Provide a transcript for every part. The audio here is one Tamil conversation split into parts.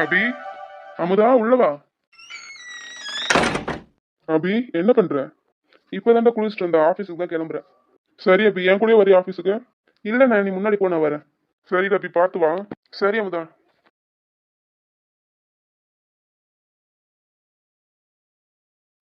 அபி, அமுதா உள்ளவா. அபி என்ன பண்ற? இப்பதான்டா குளிச்சுட்டு வந்த, ஆபீஸுக்கு தான் கிளம்புறேன். சரி அபி, என் கூடயே வரிய ஆபீஸுக்கு? இல்ல நீ முன்னாடி போ, நான் வரேன். சரி அபி, பார்த்து வா. சரி அமுதா.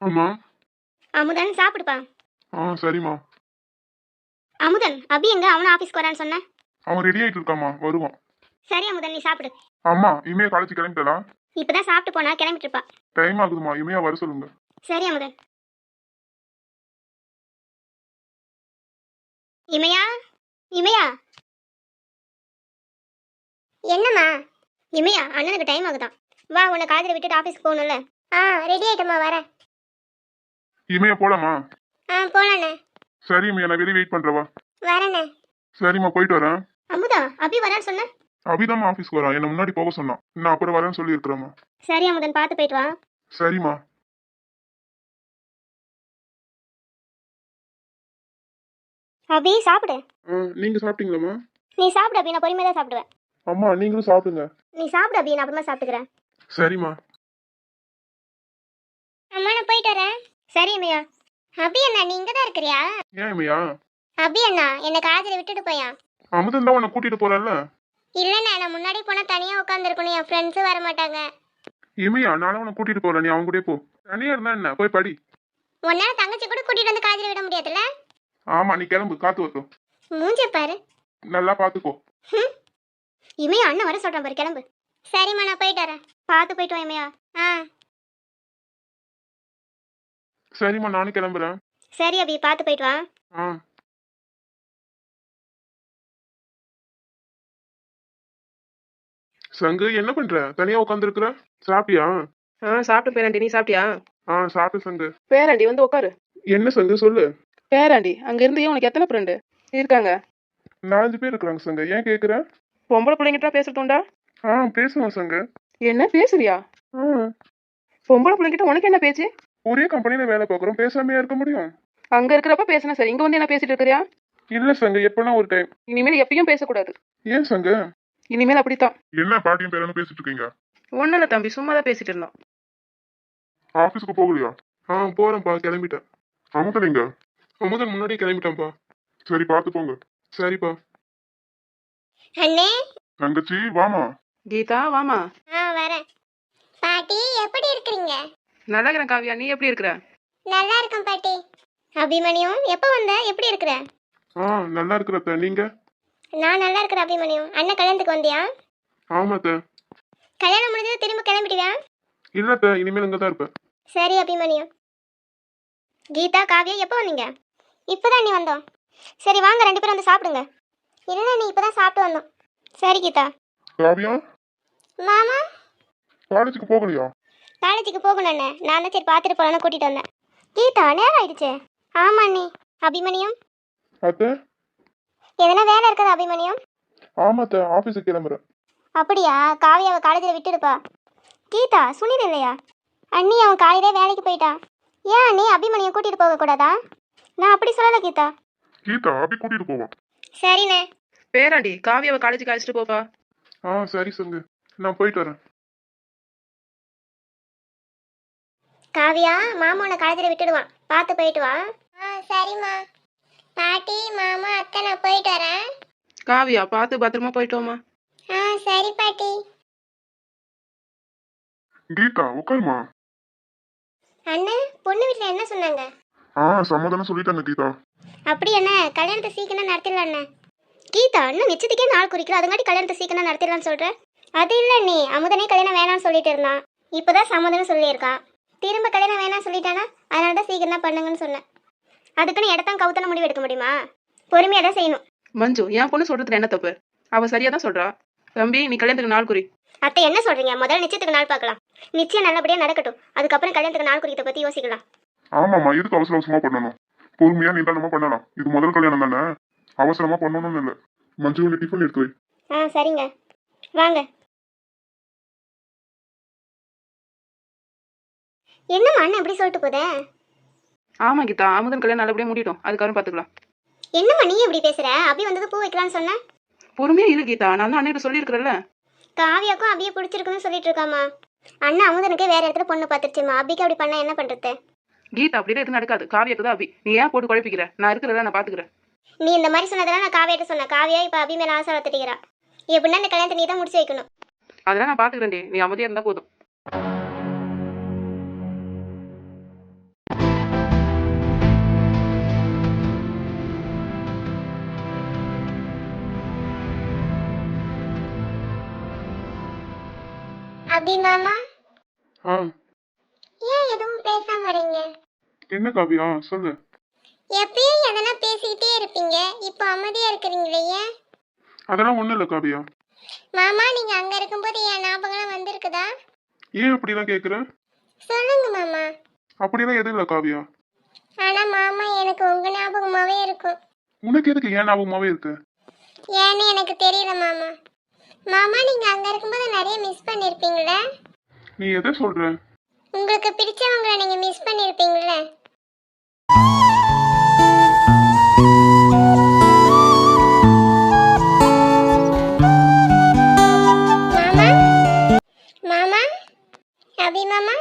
ஆமா. அமுதன் சாப்பிடுப்பா. சரிம்மா. அமுதன், அபி எங்க? அவன ஆபீஸ்க்கு வரான்னு சொன்ன. அவன் ரெடி ஆயிட்டு இருக்காமா, வருவான். சரி அமுதன், நீ சாப்பிடு. அம்மா, இமையா காலேஜ் கிளம்பிட்டா? இப்பதான் சாப்பிட்டு போனா, கிளம்பிட்டு இருப்பா. டைம் ஆகுதுமா, இமையா வர சொல்லுங்க. சரி அமுதன். இமையா, இமையா. என்னம்மா? இமையா, அண்ணனுக்கு டைம் ஆகுதான். வா, உன்னை காலேஜில் விட்டுட்டு ஆஃபீஸ்க்கு போகணும்ல. ரெடி ஆயிட்டம்மா, வரேன். இமையா போலாமா? போலாண்ணே. சரி இமையா, நான் வெளியே வெயிட் பண்றவா. வரேண்ணே. சரிம்மா, போயிட்டு வரேன். அமுதா, அபி வரான்னு சொன்ன. அபிதாம்மா ஆஃபீஸ்க்கு வரான், என்ன முன்னாடி போக சொன்னான். நான் அப்புறம் வரேன்னு சொல்லி இருக்கிறேம்மா. சரி அமுதன், பார்த்து போயிட்டு வா. சரிம்மா. அபி சாப்பிடு. நீங்க சாப்பிட்டீங்களாம்மா? நீ சாப்பிடு அபி, நான் பொறுமையாக தான் சாப்பிடுவேன். அம்மா நீங்களும் சாப்பிடுங்க. நீ சாப்பிடு அபி, நான் அப்புறமா சாப்பிட்டுக்கிறேன். சரிம்மா. அம்மா, நான் போயிட்டு வரேன். சரி இமையா. அபி அண்ணா, நீ இங்க தான் இருக்கிறியா? ஏன் இமையா? அபி அண்ணா, என்னை காலேஜில் விட்டுட்டு போயா? அமுதன் தான் உன்னை கூட்டிட்டு போறல்ல. இல்லண்ணா, நான் முன்னாடி போனா தனியா உட்காந்துருக்கணும், என் ஃப்ரெண்ட்ஸும் வர மாட்டாங்க. இமையா, நானும் உன்னை கூட்டிட்டு போறேன், நீ அவங்க கூட போ. தனியா இருந்தா என்ன, போய் படி. உன்னால தங்கச்சி கூட கூட்டிட்டு வந்து காலேஜில் விட முடியாதுல்ல? ஆமா, நீ கிளம்பு, காத்து வரட்டும். மூஞ்ச பாரு. நல்லா பாத்துக்கோ. இமையா, அண்ணன் வர சொல்றேன் பாரு, கிளம்பு. சரிம்மா, நான் போயிட்டு வரேன். பார்த்து போயிட்டு வா இமையா. சரிம்மா, நானும் கிளம்புறேன். சரி அபி, பார்த்து போயிட்டு வா. சங்கு, என்ன பண்ற? தனியா உட்காந்துருக்குற? சாப்பிட்டியா? சாப்பிட்டு பேராண்டி, நீ சாப்பிட்டியா? சாப்பிட்டு சங்கு. பேராண்டி வந்து உட்காரு. என்ன சங்கு, சொல்லு. பேராண்டி, அங்க இருந்து உனக்கு எத்தனை ஃப்ரெண்டு இருக்காங்க? 4 பேர் இருக்கிறாங்க சங்கு, ஏன் கேக்குற? பொம்பளை பிள்ளைங்கிட்ட பேசுறதுண்டா? பேசுவோம் சங்கு. என்ன பேசுறியா? பொம்பளை பிள்ளைங்கிட்ட உனக்கு என்ன பேச்சு? ஒரே கம்பெனில வேலை பார்க்குறோம், பேசாமையா இருக்க முடியும்? அங்க இருக்கிறப்ப பேசினா சரி, இங்க வந்து என்ன பேசிட்டு இருக்கிறியா? இல்ல சங்கு, எப்பனா ஒரு டைம். இனிமேல் எப்பயும் பேசக்கூடாது. ஏன் சங்கு? இனிமேல் அப்படித்தான். என்ன பாட்டியும் பேரனும் பேசிட்டு இருக்கீங்க? ஒன்னும் இல்ல தம்பி, சும்மா தான் பேசிட்டு இருந்தோம். ஆபீஸ்க்கு போகலையா? போறேன்ப்பா, கிளம்பிட்டேன். அமுதன் அமுதன் முன்னாடியே கிளம்பிட்டான்ப்பா. சரி, பார்த்து போங்க. சரிப்பா. அண்ணே. தங்கச்சி வாமா. கீதா வாமா. வரேன். பாட்டி, எப்படி இருக்கீங்க? நல்லா இருக்கிறேன் காவியா, நீ எப்படி இருக்கிற? நல்லா இருக்கேன் பாட்டி. அபிமன்யும், எப்போ வந்த? எப்படி இருக்கிற? நல்லா இருக்கிறத, நீங்க? நான் நல்லா இருக்கிறேன் அபிமன்யும். அண்ணன் கல்யாணத்துக்கு வந்தியா? ஆமாத்த. கல்யாணம் முடிஞ்சது திரும்ப கிளம்பிடுவியா? இல்லத்த, இனிமேல் இங்க தான் இருப்பேன். சரி அபிமன்யும். கீதா, காவியா, எப்போ வந்தீங்க? இப்போதான் நீ வந்தோம். சரி வாங்க, 2 பேரும் வந்து சாப்பிடுங்க. இல்லை, நீ இப்போதான் சாப்பிட்டு வந்தோம். சரி கீதா. காவியா, மாமா காலேஜுக்கு போகலையா? காலேஜுக்கு போகணும் அண்ணே. நான் தான் சரி பார்த்துட்டு போகலான்னு கூட்டிகிட்டு வந்தேன். கீதா, நேரம் ஆயிடுச்சு. ஆமா அண்ணே. அபிமன்யும், அத்த. எதனா வேலை இருக்குது அபிமன்யும்? ஆமாத்த, ஆபீஸுக்கு கிளம்புறேன். அப்படியா? காவியாவை காலேஜில் விட்டுடுப்பா. கீதா, சுனில் இல்லையா? அண்ணி, அவன் காலையிலே வேலைக்கு போயிட்டான். ஏன் அண்ணி அபிமன்யும் கூட்டிகிட்டு போகக்கூடாதா? நான் அப்படி சொல்லலை கீதா. கீதா, அபி கூட்டிட்டு போவான். சரிண்ணே. பேராண்டி, காவியாவை காலேஜுக்கு அழைச்சிட்டு போப்பா. சரி சங்கு, நான் போயிட்டு வரேன். காவியா, மாமா உன்னை காலேஜில் விட்டுடுவான், பார்த்து போயிட்டு வா. சரிம்மா. பாட்டி, மாமா, அத்தை, நான் போயிட்டு வரேன். காவியா, பார்த்து பத்திரமா போயிட்டோமா. சரி பாட்டி. கீதா, உட்காருமா. அண்ணன், பொண்ணு வீட்டில் என்ன சொன்னாங்க? சமாதானம் சொல்லிட்டாங்க கீதா. அப்படி என்ன, கல்யாணத்தை சீக்கிரம் நடத்திடலாம் அண்ணன். கீதா, இன்னும் நிச்சயத்துக்கே நாள் குறிக்கிறோம், அதுங்காட்டி கல்யாணத்தை சீக்கிரம் நடத்திடலாம்னு சொல்கிறேன். அது இல்லை நீ, அமுதனே கல்யாணம் வேணாம்னு சொல்லிட்டு இருந்தான். இப்போதான் சம்மதம்னு சொல்லியிருக்கான். திரும்ப கல்யாணம் வேணாம்னு சொல்லிட்டானா, அதனால தான் சீக்கிரம் தான் பண்ணுங்கன்னு சொன்னேன். அதுக்குன்னு இடத்தான் கவுத்தன முடிவு எடுக்க முடியுமா? பொறுமையாக தான் செய்யணும். மஞ்சு, என் பொண்ணு சொல்றதுல என்ன தப்பு? அவ சரியா தான் சொல்றா. தம்பி, நீ கல்யாணத்துக்கு நாள் குறி. அத்தை என்ன சொல்றீங்க? முதல்ல நிச்சயத்துக்கு நாள் பார்க்கலாம். நிச்சயம் நல்லபடியா நடக்கட்டும், அதுக்கப்புறம் கல்யாணத்துக்கு நாள் குறிக்கிறத பத்தி யோசிக்கலாம். ஆமாம்மா, எதுக்கு அவசர அவசரமா பண்ணணும்? பொறுமையா நிதானமா பண்ணலாம். இது முதல் கல்யாணம் தானே, அவசரமா பண்ணணும்னு இல்லை. மஞ்சள் டிஃபன் எடுத்து வை. சரிங்க, வாங்க. என்னம்மா அண்ணன் எப்படி சொல்லிட்டு போதே? ஆமா கீதா, அமுதன் கல்யாணம் நல்லபடியா முடியட்டும், அதுக்கப்புறம் பாத்துக்கலாம். என்னம்மா நீ எப்படி பேசுற? அபி வந்தது பூ வைக்கலான்னு சொன்னேன். பொறுமையா இரு கீதா, நான் தான் அண்ணன் சொல்லியிருக்கிறேன்ல. காவியாக்கும் அபியை பிடிச்சிருக்குன்னு சொல்லிட்டு இருக்காமா. அண்ணா அமுதனுக்கு வேற இடத்துல பொண்ணு பார்த்துருச்சுமா. அபிக்கு அப்படி பண்ணா என்ன பண்றது? கீதா அப்படிலாம் எதுவும் நடக்காது, காவியாக்கு தான் அபி. நீ ஏன் போட்டு குழப்பிக்கிற? நான் இருக்கிறத நான் பாத்துக்கிறேன். நீ இந்த மாதிரி சொன்னதெல்லாம் நான் காவியாட்ட சொன்னேன். காவியா இப்ப அபி மேல ஆசை வளர்த்துட்டீங்கிறா. எப்படின்னா இந்த கல்யாணத்தை நீ தான் முடிச்சு வைக்கணும். அதெல்லாம் நான் பாத்துக்கிறேன்டி, நீ அமைதியா இருந்தா போதும். அபி மாமா, ஆ, ஏன் எதுவும் பேசாம வரீங்க? என்ன காவியா, சொல்லு. எப்பயும் எதனா பேசிக்கிட்டே இருப்பீங்க, இப்போ அமைதியா இருக்கிறீங்களே ஏன்? அதெல்லாம் ஒண்ணும் இல்லை காவியா. மாமா, நீங்க அங்க இருக்கும்போது என் ஞாபகம் வந்திருக்குதா? ஏன் அப்படிலாம் கேட்குற? சொல்லுங்க மாமா. அப்படிலாம் எதுவும் இல்லை காவியா. ஆனா மாமா, எனக்கு உங்க ஞாபகமாவே இருக்கும். உனக்கு எதுக்கு ஏன் ஞாபகமாவே இருக்கு? ஏன்னு எனக்கு தெரியல மாமா. மாமா, நீங்க அங்க இருக்கும்போது நிறைய மிஸ் பண்ணிருப்பீங்களே. நீ எதை சொல்ற? உங்களுக்கு பிடிச்சவங்களை நீங்க மிஸ் பண்ணிருப்பீங்களே. மாமா, மாமா, அபி மாமா,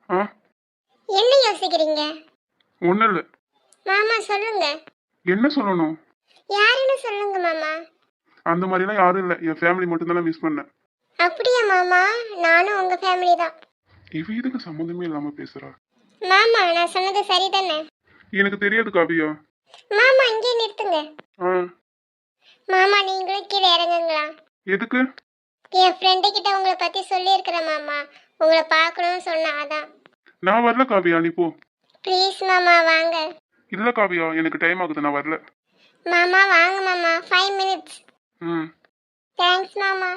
ஆ, என்ன யோசிக்கிறீங்க? ஒன்றும் இல்லை. மாமா சொல்லுங்க, என்ன சொல்லணும்? யாருன்னு சொல்லுங்க மாமா. அந்த மாதிரிலாம் யாரும் இல்லை, என் ஃபேமிலி மட்டும்தான் மிஸ் பண்ணேன். அப்படியா மாமா? நானும் உங்க ஃபேமிலி தான். இவ இதுக்கு சம்மந்தமே இல்லாம பேசுறா. மாமா, நான் சொன்னது சரிதானே? எனக்கு தெரியாது காவியா. மாமா, இங்கே நிறுத்துங்க. ஆ, மாமா, நீங்களும் கீழே இறங்குங்களா? எதுக்கு? என் ஃப்ரெண்டு கிட்ட உங்களை பத்தி சொல்லியிருக்கிறேன் மாமா. உங்களை பார்க்கணும்னு சொன்னா அதான். நான் வரல காவியா, நீ போ. ப்ளீஸ் மாமா, வாங்க. இல்ல காவியா, எனக்கு டைம் ஆகுது, நான் வரல. மாமா வாங்க மாமா, 5 minutes. ம். தேங்க்ஸ் மாமா.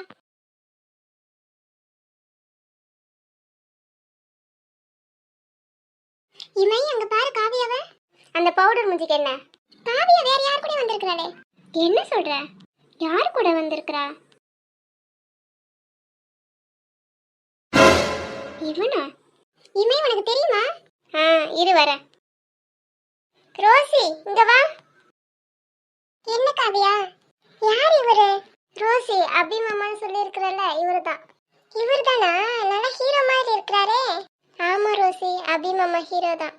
இமை, அங்க பாரு காவியாவ. அந்த பவுடர் மூஞ்சிக்கு என்ன? காவியா வேற யார் கூட வந்திருக்கறாளே? என்ன சொல்ற? யார் கூட வந்திருக்கறா? இவனா? இமை, உனக்கு தெரியுமா? இரு வர. ரோசி, இங்க வா. என்ன காவியா? யார் இவரு? ரோசி, அபி மாமான்னு சொல்லி இருக்கறல, இவர்தான். இவர்தானா? நல்ல ஹீரோ மாதிரி இருக்கறாரே. ஆமா ரோசி, அபி மாமா ஹீரோ தான்.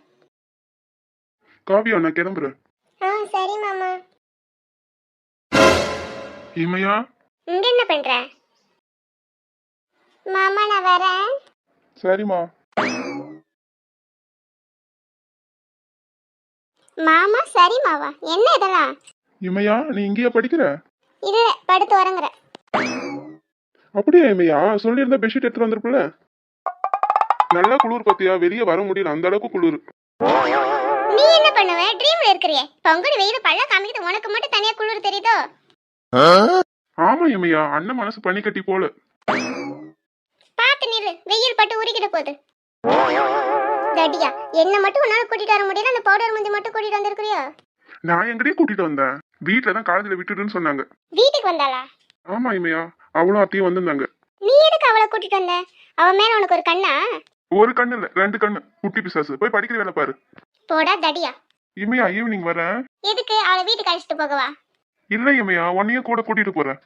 காவியா, நான் கிளம்புறேன். சரி மாமா. இமையா, இங்க என்ன பண்ற? மாமா, நான் வரேன். சரிம்மா. மாமா, சரி மாவா. என்ன இதெல்லாம்? இமையா, நீ இங்கேயா படிக்கிற? இது படுத்து வரங்குற. அப்படியா இமையா? சொல்லியிருந்தா பெட்ஷீட் எடுத்துட்டு வந்திருப்பல. நல்லா குளிர் பாத்தியா, வெளியே வர முடியல, அந்த அளவுக்கு குளிர். நீ என்ன பண்ணுவ? ட்ரீம்ல இருக்கறியே. பங்குனி வெயில் பல்ல காமிக்குது, உனக்கு மட்டும் தனியா குளிர் தெரியுதோ? ஆமா இமையா, அண்ணன் மனசு பனி கட்டி போல. பாத்து நில்லு, வெயில் பட்டு உருகிட போகுது. தடியா, என்ன மட்டும் உன்னால கூட்டிட்டு வர முடியல, அந்த பவுடர் மூஞ்சி மட்டும் கூட்டிட்டு வந்திருக்கிறியோ? நான் எங்கடையே கூட்டிட்டு வந்தேன், வீட்டுல தான் காலேஜ்ல விட்டுட்டுன்னு சொன்னாங்க. வீட்டுக்கு வந்தாளா? ஆமா இமையா, அவளும் அத்தையும் வந்திருந்தாங்க. நீ எதுக்கு அவளை கூட்டிட்டு வந்த? அவ மேல உனக்கு ஒரு கண்ணா? ஒரு கண்ணு இல்ல, 2 கண்ணு. குட்டி பிசாசு, போய் படிக்கிற வேலை பாரு. போடா தடியா. இமையா, ஈவினிங் வரேன். எதுக்கு? அவளை வீட்டுக்கு அழைச்சிட்டு போகவா? இல்ல இமையா, உன்னையும் கூட கூட்டிட்டு போறேன்.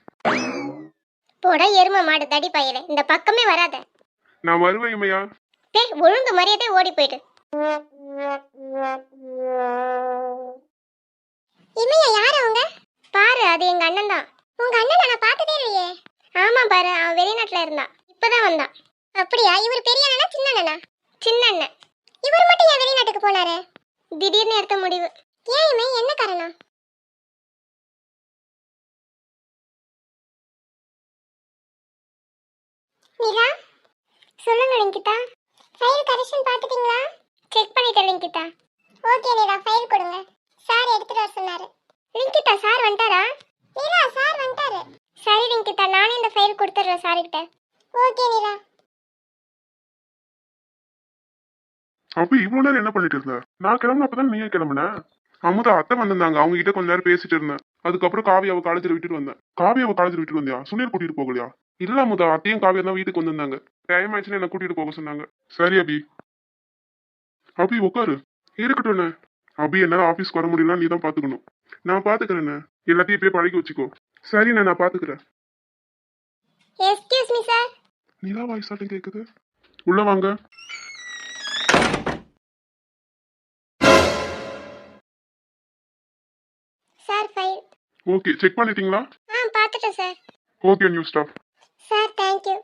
போடா எரும மாடு தடி பயலே, இந்த பக்கமே வராத. நான் வருவேன் இமையா. ஒழுங்கு மரியாதை ஓடி போயிடு. இமையா, யாரு அவங்க? பாரு, அது எங்க அண்ணன் தான். உங்க அண்ணன் நான் பார்த்ததே இல்லையே. ஆமா பாரு, அவன் வெளிநாட்டுல இருந்தான், இப்பதான் வந்தான். அப்படியா? இவர் பெரிய அண்ணனா சின்ன அண்ணனா? சின்ன அண்ணன். இவர் மட்டும் ஏன் வெளிநாட்டுக்கு போனாரு? திடீர்னு எடுத்த முடிவு. ஏன் இமை, என்ன காரணம்? நிலா, சொல்லுங்க லிங்கிதா. ஃபைல் கரெக்ஷன் பார்த்துட்டீங்களா? செக் பண்ணிட்டேன் லிங்கிதா. ஓகே நிலா, ஃபைல் கொடுங்க. சார் எடுத்துட்டு வர சொன்னாரு. லிங்கிதா, சார் வந்துட்டாரா? நிலா, சார் வந்துட்டாரு. சரி லிங்கிதா, நானே இந்த ஃபைல் கொடுத்துறேன் சார் கிட்ட. ஓகே நிலா. அப்ப இவ்வளவு நேரம் என்ன பண்ணிட்டு இருந்த? நான் கிளம்புனப்பதான் நீயே கிளம்புன. அமுதா அத்தை வந்திருந்தாங்க, அவங்க கிட்ட கொஞ்ச நேரம் பேசிட்டு இருந்தேன். அதுக்கப்புறம் காவியாவை காலேஜ்ல விட்டுட்டு வந்தேன். காவியாவை காலேஜ்ல விட்டுட்டு வந்தியா? சுனில் கூட்டிட்டு போகலையா? இல்ல அமுதா, அத்தையும் காவியா தான் வீட்டுக்கு வந்திருந்தாங்க. டைம் ஆயிடுச்சுன்னு என்ன கூட்டிட்டு போக சொன்னாங்க. சரி அபி. அபி உட்காரு. இருக்கட்டும். அபி, என்னால ஆபீஸ்க்கு வர முடியல, நீ தான் பாத்துக்கணும். நான் பாத்துக்கிறேன். எல்லாத்தையும் இப்பயே பழகி வச்சுக்கோ. சரிண்ணே, நான் பாத்துக்கிறேன். Excuse me sir. நிலா வாய்ஸ் ஆட்டம் கேக்குது. உள்ள வாங்க. Sir file. ஓகே, செக் பண்ணிட்டீங்களா? பார்த்துட்டேன் sir. Okay new staff. Sir thank you.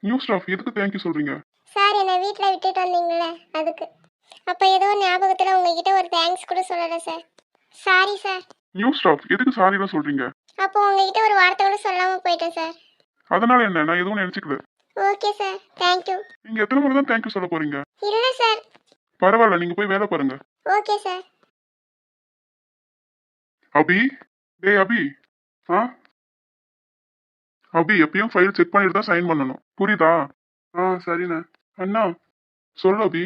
New staff எதுக்கு தேங்க்யூ சொல்றீங்க? சார் என்னை வீட்டில் விட்டுட்டு வந்தீங்களே அதுக்கு. அப்போ ஏதோ ஞாபகத்தில் உங்ககிட்ட ஒரு தேங்க்ஸ் கூட சொல்லலை sir. Sorry sir. New staff எதுக்கு சாரிலாம் சொல்றீங்க? அப்போ உங்ககிட்ட ஒரு வார்த்தை கூட சொல்லாமல் போயிட்டேன் சார். அதனால என்ன? நான் எதுவும் நினைச்சுக்கல. Okay sir, thank you. நீங்க எத்தனை முறை தான் தேங்க்யூ சொல்ல போறீங்க? இல்லை சார். பரவாயில்ல, நீங்க போய் வேலை பாருங்க. Okay sir. அபி, டேய் அபி. ஆ அபி, எப்பயும் ஃபைல் செக் பண்ணிட்டு தான் சைன் பண்ணணும், புரியுதா? சரிண்ணே. அண்ணா, சொல்லு அபி.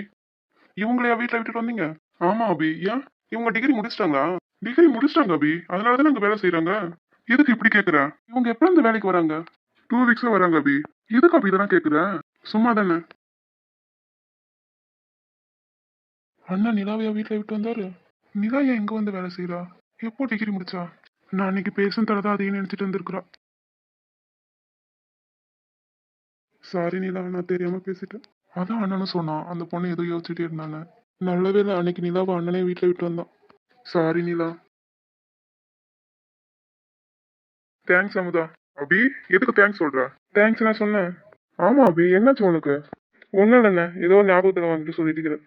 இவங்களையா வீட்டில் விட்டுட்டு வந்தீங்க? ஆமா அபி. ஏன்? இவங்க டிகிரி முடிச்சிட்டாங்களா? டிகிரி முடிச்சிட்டாங்க அபி, அதனால தான் அங்க வேலை செய்யறாங்க. எதுக்கு இப்படி கேக்குற? இவங்க எப்ப இந்த வேலைக்கு வராங்க? 2 வீக்ஸா வராங்க அபி. எதுக்கு அபி இதெல்லாம் கேக்குற? சும்மா தானே. அண்ணா நிலாவையா வீட்டில் விட்டு வந்தாரு? நிலா ஏன் எங்க வந்து வேலை செய்யறா? எப்போ டிகிரி முடிச்சா? நான் அன்னைக்கு பேசும் தரதா அதையும் நினைச்சிட்டு வந்திருக்கிறா. சாரி நிலா, நான் தெரியாம பேசிட்டேன். அதான் அண்ணனும் சொன்னான், அந்த பொண்ணு ஏதோ யோசிச்சுட்டே இருந்தாங்க. நல்ல வேளை அன்னைக்கு நிலாவை அண்ணனே வீட்டில் விட்டு வந்தான். சாரி நிலா. தேங்க்ஸ் அமுதா. அபி, எதுக்கு தேங்க்ஸ் சொல்ற? தேங்க்ஸ் நான் சொன்னேன். ஆமா அபி, என்னாச்சு உனக்கு? ஒன்னும் இல்லைண்ணே, ஏதோ ஞாபகத்தில் வந்துட்டு சொல்லிட்டு இருக்கிறேன்.